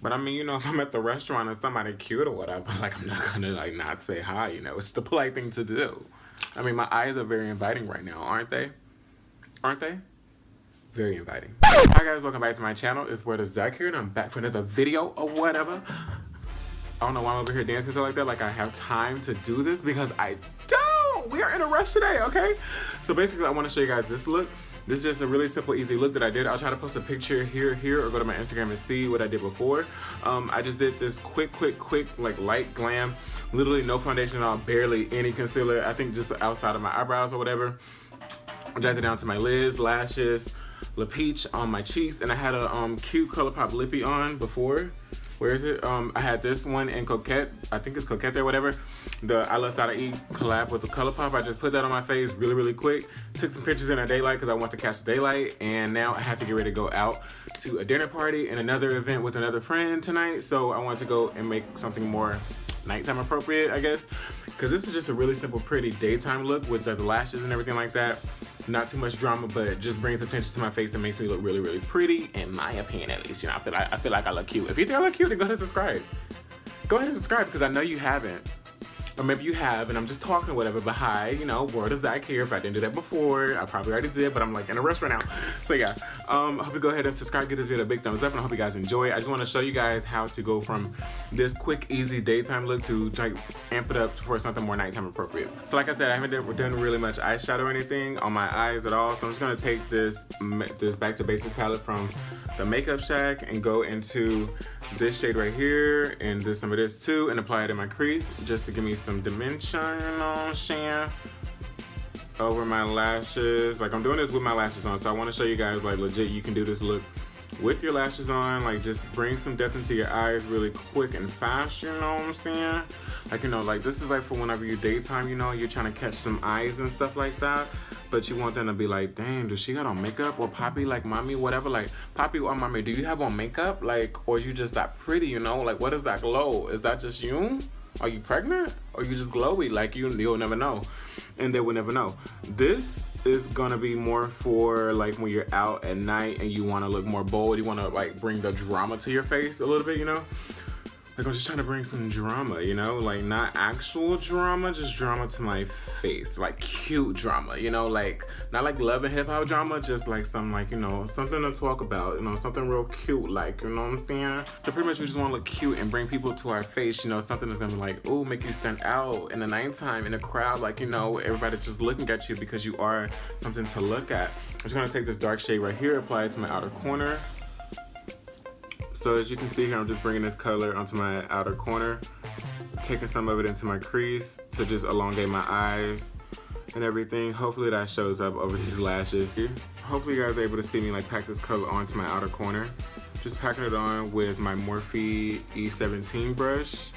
But I mean, you know, if I'm at the restaurant and somebody cute or whatever, like I'm not gonna like not say hi, you know. It's the polite thing to do. I mean, my eyes are very inviting right now, aren't they? Aren't they? Very inviting. Hi guys, welcome back to my channel. It's Worldofzach here and I'm back for another video or whatever. I don't know why I'm over here dancing so like that, like I have time to do this because I don't. We are in a rush today, okay? So basically I want to show you guys this look. This is just a really simple, easy look that I did. I'll try to post a picture here, or go to my Instagram and see what I did before. I just did this quick, like light glam. Literally no foundation at all, barely any concealer. I think just outside of my eyebrows or whatever. I dragged it down to my lids, lashes, La Peach on my cheeks, and I had a cute Colourpop lippy on before. Where is it? I had this one in Coquette. I think it's Coquette or whatever. The Iluvsarahii collab with the Colourpop. I just put that on my face really quick. Took some pictures in the daylight because I want to catch the daylight. And now I had to get ready to go out to a dinner party and another event with another friend tonight. So I wanted to go and make something more nighttime appropriate, I guess. Because this is just a really simple, pretty daytime look with the lashes and everything like that. Not too much drama, but it just brings attention to my face and makes me look really pretty, in my opinion at least. You know, I feel like I look cute. If you think I look cute, then go ahead and subscribe. Go ahead and subscribe because I know you haven't. Or maybe you have, and I'm just talking or whatever, but hi, you know, Worldofzach here. If I didn't do that before, I probably already did, but I'm like in a rush right now. So yeah, I hope you go ahead and subscribe, give this video a big thumbs up, and I hope you guys enjoy it. I just want to show you guys how to go from this quick, easy daytime look to like amp it up for something more nighttime appropriate. So like I said, I haven't done really much eyeshadow or anything on my eyes at all, so I'm just gonna take this Back to Basics palette from the Makeup Shack and go into this shade right here and some of this too, and apply it in my crease just to give me some dimension, you know what I'm saying, over my lashes. Like I'm doing this with my lashes on, so I want to show you guys like legit you can do this look with your lashes on. Like just bring some depth into your eyes really quick and fast, you know what I'm saying? Like, you know, like this is like for whenever you daytime, you know, you're trying to catch some eyes and stuff like that, but you want them to be like, damn, does she got on makeup? Or Poppy, like mommy, whatever, like Poppy or mommy, do you have on makeup? Like, or you just that pretty, you know? Like what is that glow? Is that just you? Are you pregnant? Or you just glowy? Like you'll never know. And they will never know. This is gonna be more for like when you're out at night and you wanna look more bold. You wanna like bring the drama to your face a little bit, you know? Like I'm just trying to bring some drama, you know? Like not actual drama, just drama to my face. Like cute drama, you know? Like not like love and hip hop drama, just like some like, you know, something to talk about, you know, something real cute, like, you know what I'm saying? So pretty much we just want to look cute and bring people to our face, you know, something that's gonna be like, ooh, make you stand out in the nighttime in a crowd, like, you know, everybody's just looking at you because you are something to look at. I'm just gonna take this dark shade right here, apply it to my outer corner. So as you can see here, I'm just bringing this color onto my outer corner, taking some of it into my crease to just elongate my eyes and everything. Hopefully that shows up over these lashes. Hopefully you guys are able to see me like pack this color onto my outer corner. Just packing it on with my Morphe E17 brush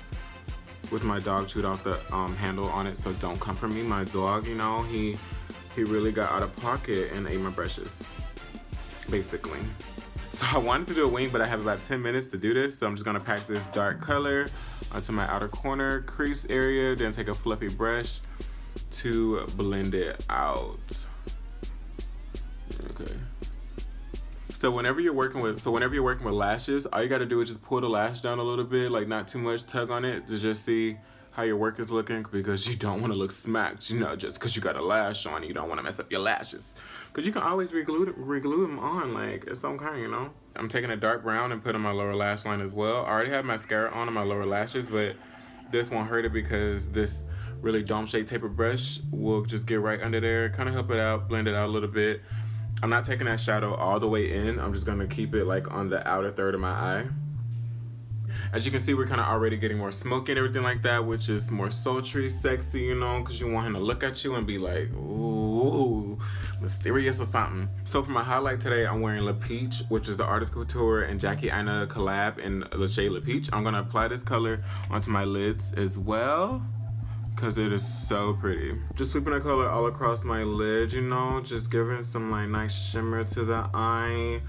with my dog chewed off the handle on it, so don't come for me. My dog, you know, he really got out of pocket and ate my brushes, basically. So I wanted to do a wing, but I have about 10 minutes to do this, so I'm just gonna pack this dark color onto my outer corner crease area, then take a fluffy brush to blend it out. Okay. So whenever you're working with lashes, all you gotta do is just pull the lash down a little bit, like not too much, tug on it to just see how your work is looking, because you don't want to look smacked, you know, just because you got a lash on, you don't want to mess up your lashes. Because you can always reglue them on, like, it's okay, you know? I'm taking a dark brown and putting my lower lash line as well. I already have mascara on my lower lashes, but this won't hurt it because this really dome-shaped taper brush will just get right under there, kind of help it out, blend it out a little bit. I'm not taking that shadow all the way in. I'm just going to keep it, like, on the outer third of my eye. As you can see, we're kind of already getting more smoky and everything like that, which is more sultry, sexy, you know, because you want him to look at you and be like, ooh, mysterious or something. So for my highlight today, I'm wearing La Peach, which is the Artist Couture and Jackie Aina collab in the shade La Peach. I'm going to apply this color onto my lids as well, because it is so pretty. Just sweeping the color all across my lid, you know, just giving some like nice shimmer to the eye.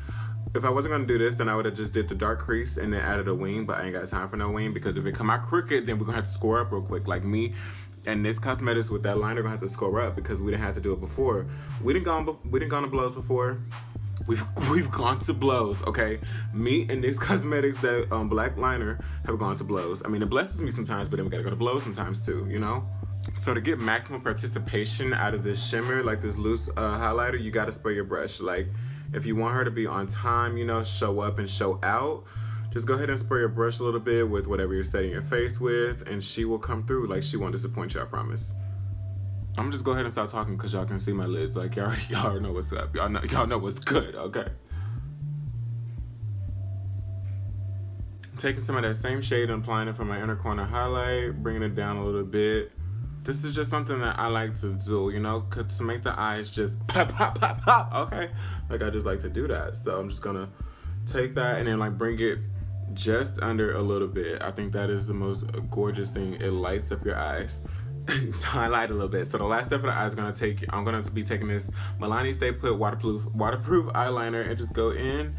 If I wasn't gonna do this, then I would have just did the dark crease and then added a wing, but I ain't got time for no wing, because if it come out crooked, then we're gonna have to score up real quick. Like me and this cosmetics with that liner gonna have to score up because we didn't have to do it before. We didn't go on the blows before. We've gone to blows, okay? Me and NYX Cosmetics, that black liner, have gone to blows. I mean, it blesses me sometimes, but then we gotta go to blows sometimes too, you know? So to get maximum participation out of this shimmer, like this loose highlighter, you gotta spray your brush. Like, if you want her to be on time, you know, show up and show out, just go ahead and spray your brush a little bit with whatever you're setting your face with, and she will come through. Like, she won't disappoint you, I promise. I'm just go ahead and start talking because y'all can see my lids. Like, y'all already know what's up. Y'all know what's good, okay? I'm taking some of that same shade and applying it for my inner corner highlight, bringing it down a little bit. This is just something that I like to do, you know, to make the eyes just pop, pop, pop, pop, okay? Like, I just like to do that. So I'm just gonna take that and then like bring it just under a little bit. I think that is the most gorgeous thing. It lights up your eyes. To highlight a little bit. So the last step of the eye is I'm gonna be taking this Milani Stay Put waterproof eyeliner and just go in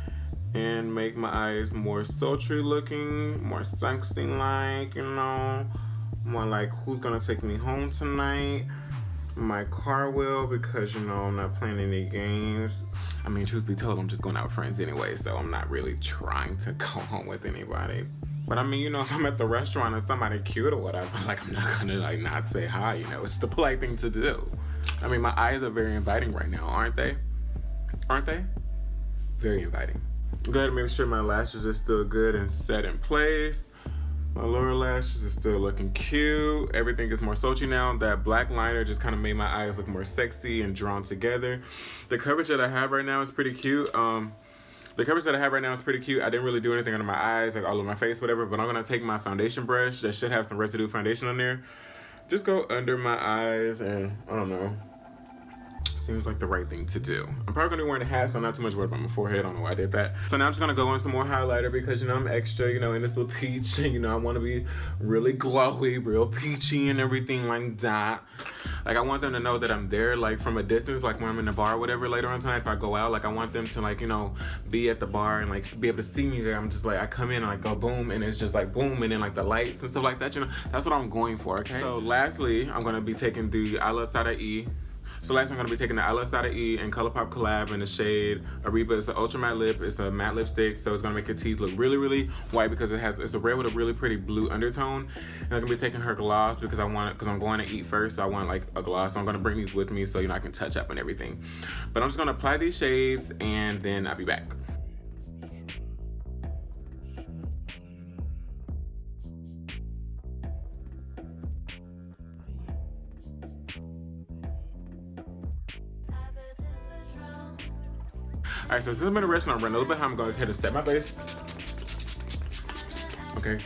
and make my eyes more sultry looking, more sexy like, you know, more like who's gonna take me home tonight. My car will, because you know I'm not playing any games. I mean, truth be told, I'm just going out with friends anyway, so I'm not really trying to go home with anybody. But I mean, you know, if I'm at the restaurant and somebody cute or whatever, like, I'm not gonna like not say hi, you know. It's the polite thing to do. I mean, my eyes are very inviting right now, aren't they? Aren't they? Very inviting. Go ahead and make sure my lashes are still good and set in place. My lower lashes are still looking cute. Everything is more sultry now. That black liner just kind of made my eyes look more sexy and drawn together. The coverage that I have right now is pretty cute. I didn't really do anything under my eyes, like all over my face, whatever, but I'm gonna take my foundation brush that should have some residue foundation on there. Just go under my eyes and, I don't know, seems like the right thing to do. I'm probably gonna be wearing a hat, so I'm not too much worried about my forehead. I don't know why I did that. So now I'm just gonna go in some more highlighter because, you know, I'm extra, you know, in this little peach, you know, I wanna be really glowy, real peachy and everything like that. Like, I want them to know that I'm there, like, from a distance, like when I'm in the bar or whatever later on tonight, if I go out, like, I want them to, like, you know, be at the bar and, like, be able to see me there. I'm just like, I come in and, like, go boom, and it's just like boom, and then, like, the lights and stuff like that, you know, that's what I'm going for, okay? So lastly, I'm gonna be taking the Iluvsarahii. So last I'm going to be taking the Iluvsarahii and Colourpop collab in the shade Ariba. It's an ultra matte lip. It's a matte lipstick, so it's going to make your teeth look really, really white because it's a red with a really pretty blue undertone. And I'm going to be taking her gloss because I'm going to eat first, so I want like a gloss. So I'm going to bring these with me so, you know, I can touch up and everything. But I'm just going to apply these shades and then I'll be back. Alright, so since I'm in a restaurant, I'm running a little bit high. I'm going ahead and set my base. Okay,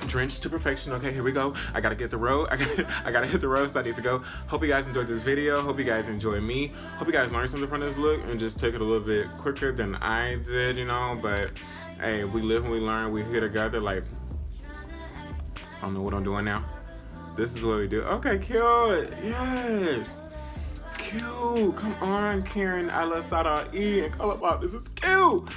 drenched to perfection. Okay, here we go. I gotta get the road. I gotta hit the road, so I need to go. Hope you guys enjoyed this video. Hope you guys enjoy me. Hope you guys learned something from this look and just take it a little bit quicker than I did, you know. But hey, we live and we learn. We here together. Like, I don't know what I'm doing now. This is what we do. Okay, cute. Yes. Cute. Come on, Karen. Iluvsarahii and Colourpop. This is cute.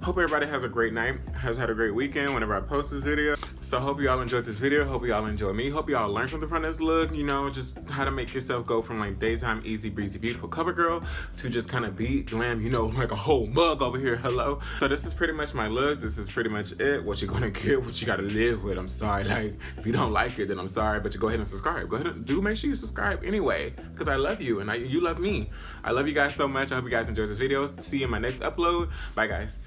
Hope everybody has a great night, has had a great weekend whenever I post this video. So hope y'all enjoyed this video. Hope y'all enjoy me. Hope y'all learned something from this look. You know, just how to make yourself go from like daytime, easy, breezy, beautiful cover girl to just kind of beat glam, you know, like a whole mug over here. Hello. So this is pretty much my look. This is pretty much it. What you're gonna get, what you gotta live with. I'm sorry. Like, if you don't like it, then I'm sorry. But you go ahead and subscribe. Go ahead and make sure you subscribe anyway, because I love you and you love me. I love you guys so much. I hope you guys enjoyed this video. See you in my next upload. Bye, guys.